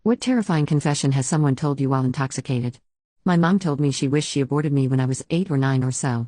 What terrifying confession has someone told you while intoxicated? My mom told me she wished she aborted me when I was 8 or 9 or so.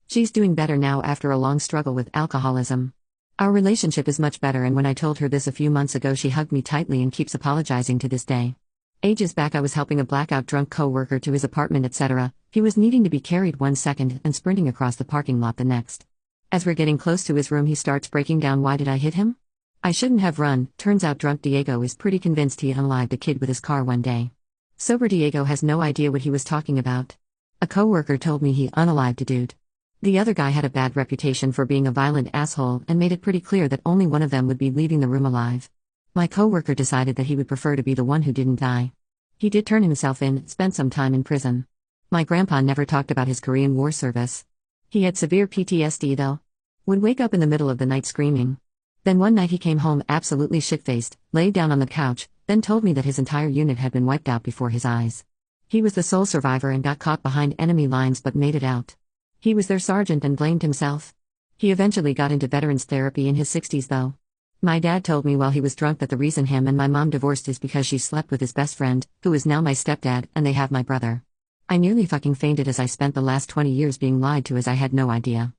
She's doing better now after a long struggle with alcoholism. Our relationship is much better, and when I told her this a few months ago, she hugged me tightly and keeps apologizing to this day. Ages back I was helping a blackout drunk co-worker to his apartment, etc. He was needing to be carried 1 second and sprinting across the parking lot the next. As we're getting close to his room, he starts breaking down. Why did I hit him? I shouldn't have run. Turns out drunk Diego is pretty convinced he unalived a kid with his car one day. Sober Diego has no idea what he was talking about. A coworker told me he unalived a dude. The other guy had a bad reputation for being a violent asshole and made it pretty clear that only one of them would be leaving the room alive. My coworker decided that he would prefer to be the one who didn't die. He did turn himself in, spent some time in prison. My grandpa never talked about his Korean War service. He had severe PTSD though. Would wake up in the middle of the night screaming. Then one night he came home absolutely shit-faced, laid down on the couch, then told me that his entire unit had been wiped out before his eyes. He was the sole survivor and got caught behind enemy lines but made it out. He was their sergeant and blamed himself. He eventually got into veterans therapy in his 60s though. My dad told me while he was drunk that the reason him and my mom divorced is because she slept with his best friend, who is now my stepdad, and they have my brother. I nearly fucking fainted as I spent the last 20 years being lied to, as I had no idea.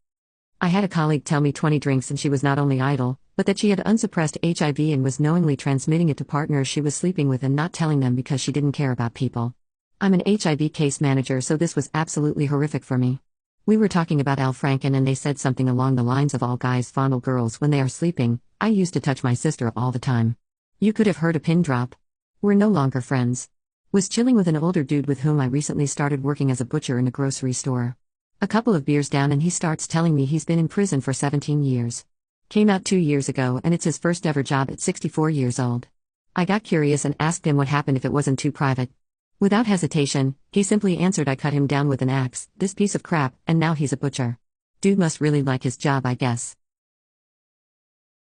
I had a colleague tell me 20 drinks and she was not only idle, but that she had unsuppressed HIV and was knowingly transmitting it to partners she was sleeping with and not telling them because she didn't care about people. I'm an HIV case manager, so this was absolutely horrific for me. We were talking about Al Franken and they said something along the lines of all guys fondle girls when they are sleeping. I used to touch my sister all the time. You could have heard a pin drop. We're no longer friends. Was chilling with an older dude with whom I recently started working as a butcher in a grocery store. A couple of beers down and he starts telling me he's been in prison for 17 years. Came out 2 years ago and it's his first ever job at 64 years old. I got curious and asked him what happened if it wasn't too private. Without hesitation, he simply answered, I cut him down with an axe, this piece of crap, and now he's a butcher. Dude must really like his job, I guess.